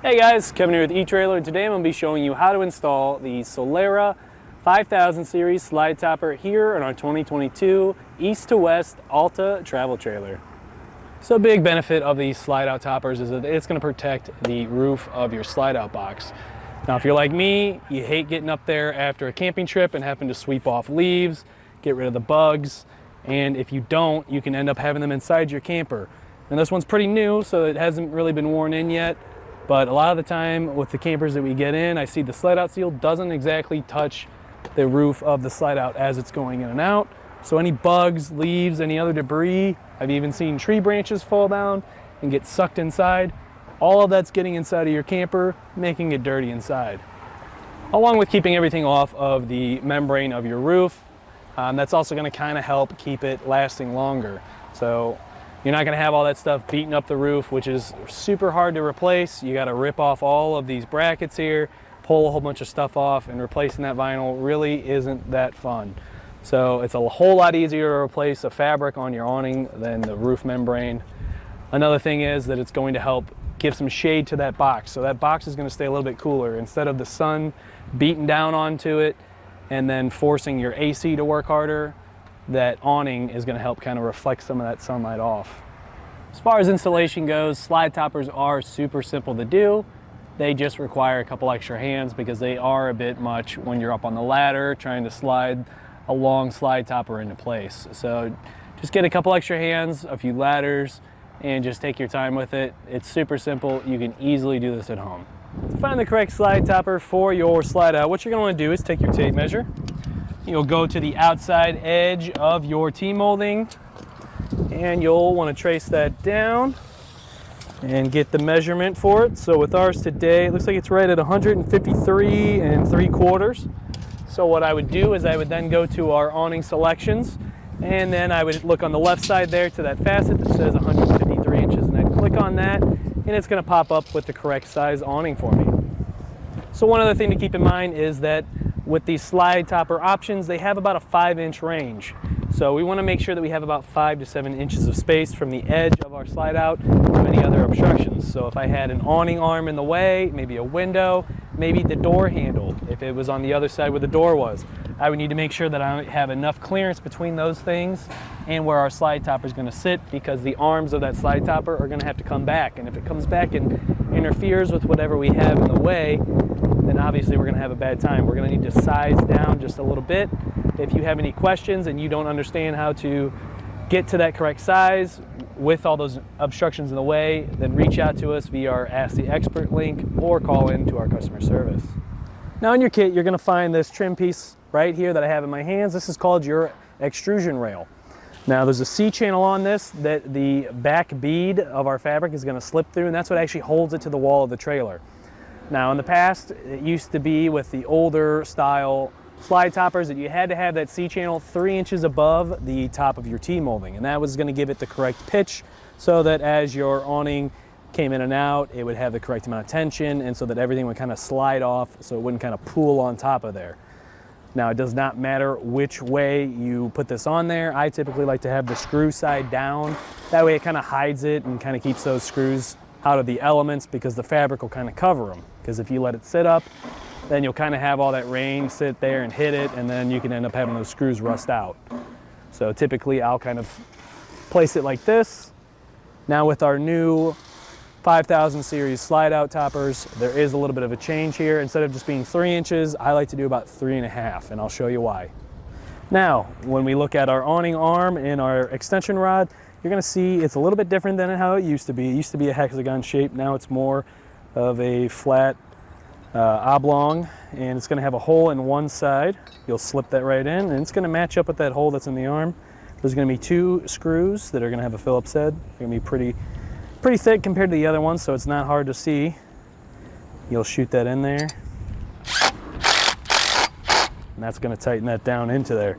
Hey guys, Kevin here with eTrailer, and today I'm going to be showing you how to install the Solera 5000 series slide topper here in our 2022 East to West Alta Travel trailer. So a big benefit of these slide out toppers is that it's going to protect the roof of your slide out box. Now if you're like me, you hate getting up there after a camping trip and having to sweep off leaves, get rid of the bugs, and if you don't, you can end up having them inside your camper. And this one's pretty new, so it hasn't really been worn in yet. But a lot of the time with the campers that we get in, I see the slide out seal doesn't exactly touch the roof of the slide out as it's going in and out. So any bugs, leaves, any other debris, I've even seen tree branches fall down and get sucked inside. All of that's getting inside of your camper, making it dirty inside. Along with keeping everything off of the membrane of your roof, that's also going to kind of help keep it lasting longer. So you're not going to have all that stuff beating up the roof, which is super hard to replace. You got to rip off all of these brackets here, pull a whole bunch of stuff off, and replacing that vinyl really isn't that fun. So it's a whole lot easier to replace a fabric on your awning than the roof membrane. Another thing is that it's going to help give some shade to that box. So that box is going to stay a little bit cooler. Instead of the sun beating down onto it and then forcing your AC to work harder, that awning is going to help kind of reflect some of that sunlight off. As far as installation goes, slide toppers are super simple to do. They just require a couple extra hands because they are a bit much when you're up on the ladder trying to slide a long slide topper into place. So just get a couple extra hands, a few ladders, and just take your time with it. It's super simple. You can easily do this at home. To find the correct slide topper for your slide out, what you're going to want to do is take your tape measure. You'll go to the outside edge of your T-molding and you'll want to trace that down and get the measurement for it. So with ours today, it looks like it's right at 153 3/4. So what I would do is I would then go to our awning selections, and then I would look on the left side there to that facet that says 153 inches, and I'd click on that, and it's going to pop up with the correct size awning for me. So one other thing to keep in mind is that with these slide topper options, they have about a 5-inch range. So we want to make sure that we have about 5 to 7 inches of space from the edge of our slide out to any other obstructions. So if I had an awning arm in the way, maybe a window, maybe the door handle, if it was on the other side where the door was, I would need to make sure that I have enough clearance between those things and where our slide topper is going to sit, because the arms of that slide topper are going to have to come back. And if it comes back and interferes with whatever we have in the way, then obviously we're going to have a bad time. We're going to need to size down just a little bit. If you have any questions and you don't understand how to get to that correct size with all those obstructions in the way, then reach out to us via our Ask the Expert link or call in to our customer service. Now in your kit, you're going to find this trim piece right here that I have in my hands. This is called your extrusion rail. Now there's a C-channel on this that the back bead of our fabric is going to slip through, and that's what actually holds it to the wall of the trailer. Now in the past, it used to be with the older style slide toppers that you had to have that C-channel 3 inches above the top of your T-molding, and that was going to give it the correct pitch so that as your awning came in and out, it would have the correct amount of tension, and so that everything would kind of slide off so it wouldn't kind of pool on top of there. Now it does not matter which way you put this on there. I typically like to have the screw side down. That way it kind of hides it and kind of keeps those screws out of the elements, because the fabric will kind of cover them. Because if you let it sit up, then you'll kind of have all that rain sit there and hit it, and then you can end up having those screws rust out. So typically I'll kind of place it like this. Now with our new 5000 series slide out toppers, there is a little bit of a change here. Instead of just being 3 inches, I like to do about 3.5, and I'll show you why. Now, when we look at our awning arm and our extension rod, you're going to see it's a little bit different than how it used to be. It used to be a hexagon shape. Now it's more of a flat oblong, and it's going to have a hole in one side. You'll slip that right in, and it's going to match up with that hole that's in the arm. There's going to be 2 screws that are going to have a Phillips head. They're going to be pretty thick compared to the other ones, so it's not hard to see. You'll shoot that in there, and that's going to tighten that down into there.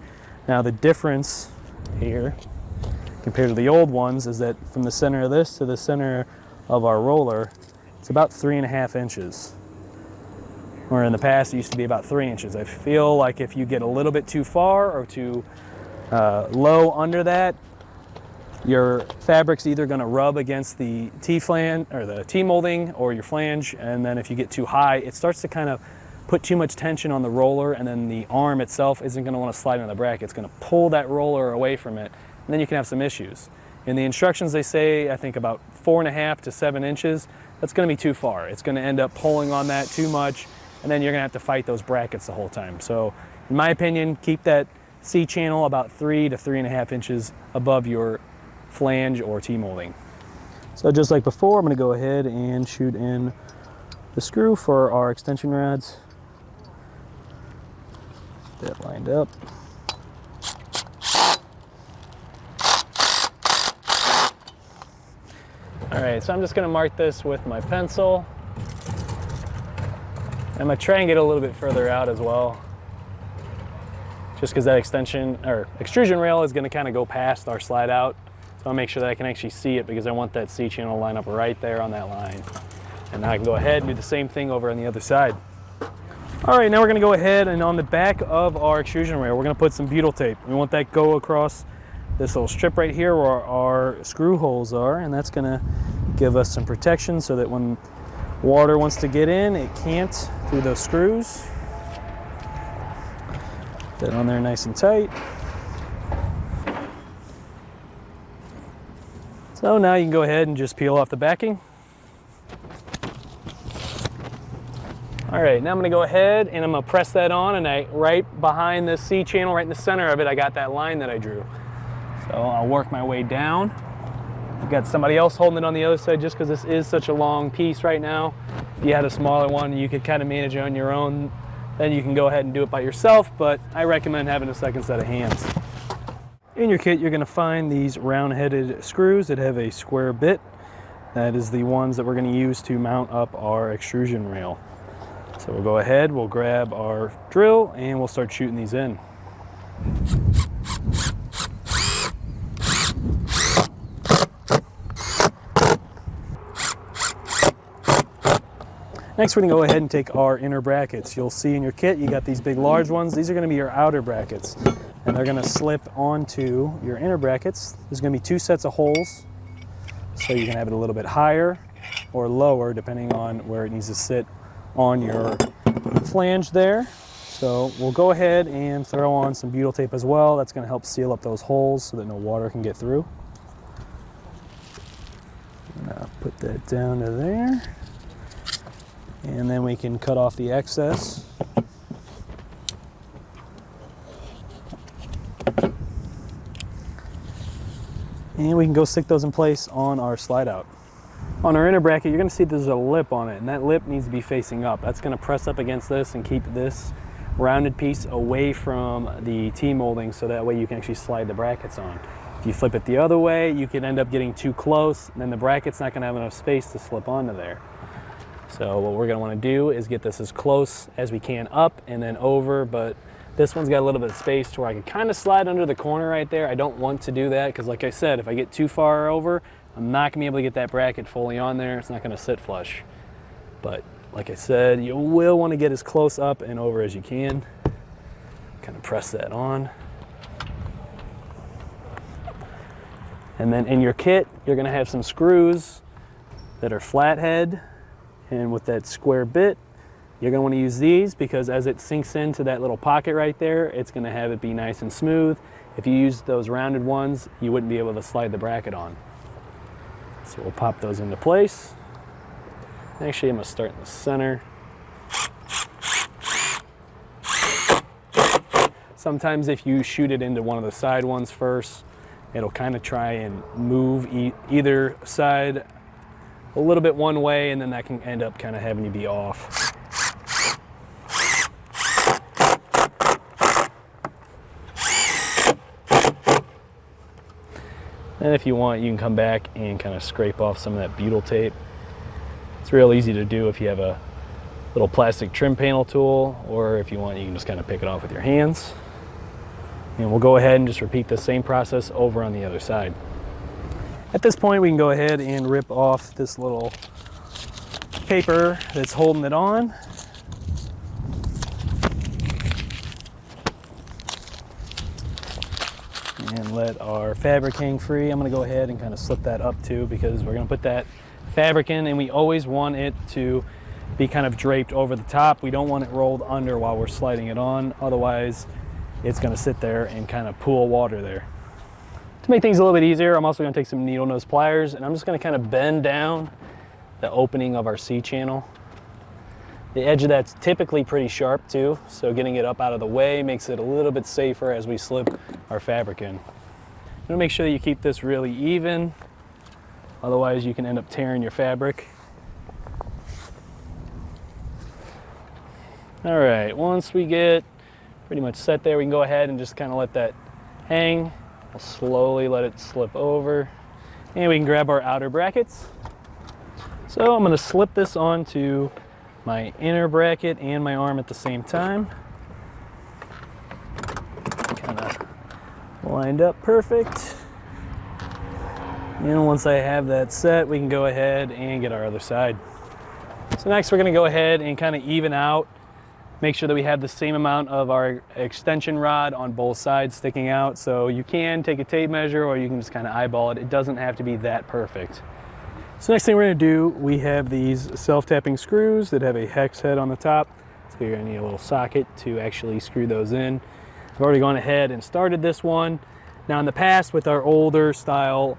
Now the difference here compared to the old ones is that from the center of this to the center of our roller, it's about 3.5 inches. Where in the past it used to be about 3 inches. I feel like if you get a little bit too far or too low under that, your fabric's either going to rub against the T-flange or the T-molding or your flange, and then if you get too high, it starts to kind of put too much tension on the roller, and then the arm itself isn't going to want to slide into the bracket. It's going to pull that roller away from it, and then you can have some issues. In the instructions they say, I think about 4.5 to 7 inches. That's going to be too far. It's going to end up pulling on that too much, and then you're going to have to fight those brackets the whole time. So in my opinion, keep that C-channel about 3 to 3.5 inches above your flange or T-molding. So just like before, I'm going to go ahead and shoot in the screw for our extension rods. That lined up. All right, so I'm just going to mark this with my pencil. I'm going to try and get a little bit further out as well, just because that extension or extrusion rail is going to kind of go past our slide out. So I'll make sure that I can actually see it, because I want that C-channel to line up right there on that line. And now I can go ahead and do the same thing over on the other side. All right, now we're going to go ahead and on the back of our extrusion rail, we're going to put some butyl tape. We want that go across this little strip right here where our screw holes are, and that's going to give us some protection so that when water wants to get in, it can't through those screws. Put that on there nice and tight. So now you can go ahead and just peel off the backing. All right, now I'm gonna go ahead and I'm gonna press that on, and right behind the C channel, right in the center of it, I got that line that I drew. So I'll work my way down. I've got somebody else holding it on the other side, just because this is such a long piece right now. If you had a smaller one, you could kind of manage it on your own. Then you can go ahead and do it by yourself, but I recommend having a second set of hands. In your kit, you're gonna find these round-headed screws that have a square bit. That is the ones that we're gonna use to mount up our extrusion rail. So we'll go ahead, we'll grab our drill, and we'll start shooting these in. Next, we're gonna go ahead and take our inner brackets. You'll see in your kit, you got these big large ones. These are gonna be your outer brackets, and they're gonna slip onto your inner brackets. There's gonna be 2 sets of holes, so you can have it a little bit higher or lower, depending on where it needs to sit on your flange there. So we'll go ahead and throw on some butyl tape as well. That's gonna help seal up those holes so that no water can get through. Now put that down to there. And then we can cut off the excess. And we can go stick those in place on our slide out. On our inner bracket, you're gonna see there's a lip on it, and that lip needs to be facing up. That's gonna press up against this and keep this rounded piece away from the T-molding, so that way you can actually slide the brackets on. If you flip it the other way, you can end up getting too close, and then the bracket's not gonna have enough space to slip onto there. So what we're gonna wanna do is get this as close as we can up and then over, but this one's got a little bit of space to where I can kind of slide under the corner right there. I don't want to do that, because like I said, if I get too far over, I'm not gonna be able to get that bracket fully on there. It's not gonna sit flush. But like I said, you will wanna get as close up and over as you can. Kind of press that on. And then in your kit, you're gonna have some screws that are flathead, and with that square bit, you're gonna wanna use these, because as it sinks into that little pocket right there, it's gonna have it be nice and smooth. If you use those rounded ones, you wouldn't be able to slide the bracket on. So we'll pop those into place. Actually, I'm gonna start in the center. Sometimes if you shoot it into one of the side ones first, it'll kind of try and move either side a little bit one way, and then that can end up kind of having you be off. And if you want, you can come back and kind of scrape off some of that butyl tape. It's real easy to do if you have a little plastic trim panel tool, or if you want, you can just kind of pick it off with your hands. And we'll go ahead and just repeat the same process over on the other side. At this point, we can go ahead and rip off this little paper that's holding it on. and let our fabric hang free. I'm going to go ahead and kind of slip that up too, because we're going to put that fabric in, and we always want it to be kind of draped over the top. We don't want it rolled under while we're sliding it on, otherwise it's going to sit there and kind of pool water there. To make things a little bit easier, I'm also going to take some needle nose pliers, and I'm just going to kind of bend down the opening of our C-channel. The edge of that's typically pretty sharp too, so getting it up out of the way makes it a little bit safer as we slip our fabric in. You want to make sure that you keep this really even, otherwise you can end up tearing your fabric. All right, once we get pretty much set there, we can go ahead and just kind of let that hang. We'll slowly let it slip over, and we can grab our outer brackets. So I'm going to slip this onto my inner bracket and my arm at the same time. Kind of lined up perfect. And once I have that set, we can go ahead and get our other side. So next we're going to go ahead and kind of even out, make sure that we have the same amount of our extension rod on both sides sticking out. So you can take a tape measure, or you can just kind of eyeball it. It doesn't have to be that perfect. So next thing we're going to do, we have these self-tapping screws that have a hex head on the top. So you're going to need a little socket to actually screw those in. I've already gone ahead and started this one. Now in the past, with our older style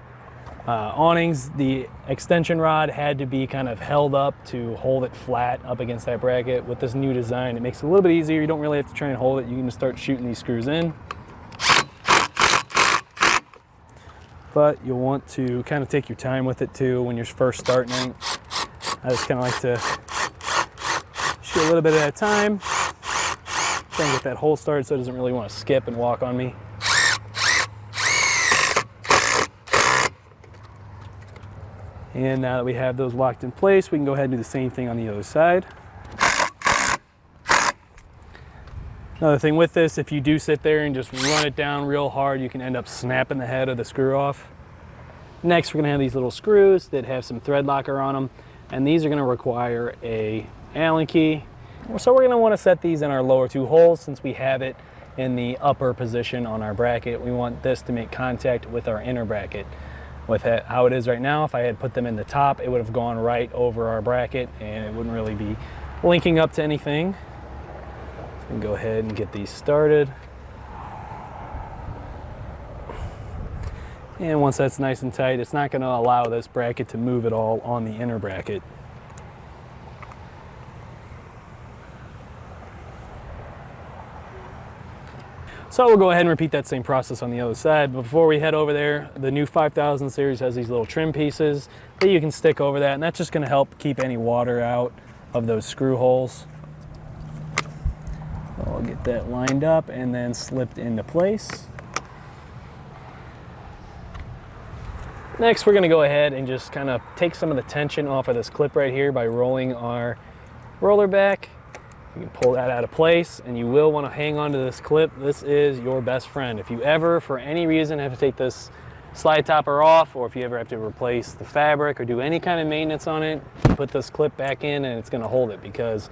awnings, the extension rod had to be kind of held up to hold it flat up against that bracket. With this new design, it makes it a little bit easier. You don't really have to try and hold it. You can just start shooting these screws in. But you'll want to kind of take your time with it too when you're first starting. I just kind of like to shoot a little bit at a time. Try and get that hole started so it doesn't really want to skip and walk on me. And now that we have those locked in place, we can go ahead and do the same thing on the other side. Another thing with this, if you do sit there and just run it down real hard, you can end up snapping the head of the screw off. Next, we're going to have these little screws that have some thread locker on them, and these are going to require a Allen key. So we're going to want to set these in our lower two holes, since we have it in the upper position on our bracket. We want this to make contact with our inner bracket. With how it is right now, if I had put them in the top, it would have gone right over our bracket and it wouldn't really be linking up to anything. So we can go ahead and get these started. And once that's nice and tight, it's not going to allow this bracket to move at all on the inner bracket. So we'll go ahead and repeat that same process on the other side. But before we head over there, the new 5000 series has these little trim pieces that you can stick over that, and that's just going to help keep any water out of those screw holes. So I'll get that lined up and then slipped into place. Next, we're going to go ahead and just kind of take some of the tension off of this clip right here by rolling our roller back. You can pull that out of place, and you will want to hang on to this clip. This is your best friend. If you ever, for any reason, have to take this slide topper off, or if you ever have to replace the fabric or do any kind of maintenance on it, put this clip back in and it's going to hold it, because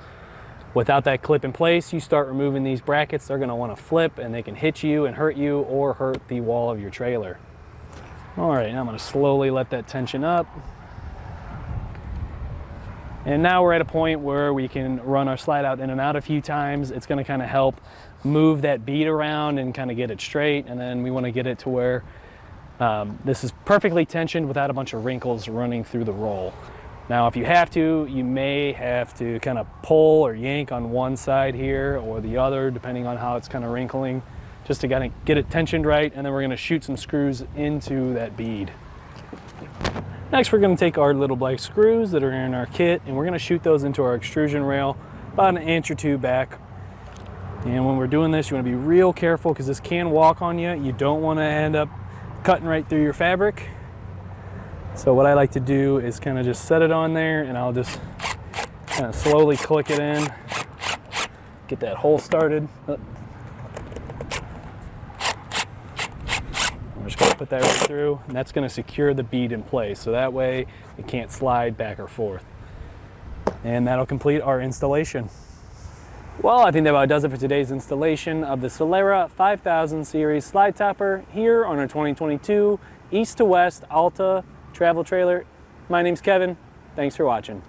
without that clip in place, you start removing these brackets, they're going to want to flip and they can hit you and hurt you or hurt the wall of your trailer. All right, now I'm going to slowly let that tension up. And now we're at a point where we can run our slide out in and out a few times. It's going to kind of help move that bead around and kind of get it straight. And then we want to get it to where this is perfectly tensioned without a bunch of wrinkles running through the roll. Now, if you have to, you may have to kind of pull or yank on one side here or the other, depending on how it's kind of wrinkling, just to kind of get it tensioned right. And then we're going to shoot some screws into that bead. Next, we're going to take our little black screws that are in our kit, and we're going to shoot those into our extrusion rail about an inch or two back. And when we're doing this, you want to be real careful, because this can walk on you. You don't want to end up cutting right through your fabric. So what I like to do is kind of just set it on there, and I'll just kind of slowly click it in, get that hole started. I'm just going to put that right through, and that's going to secure the bead in place, so that way it can't slide back or forth. And that'll complete our installation. Well, I think that about does it for today's installation of the Solera 5000 series slide topper here on our 2022 East to West Alta Travel trailer. My name's Kevin. Thanks for watching.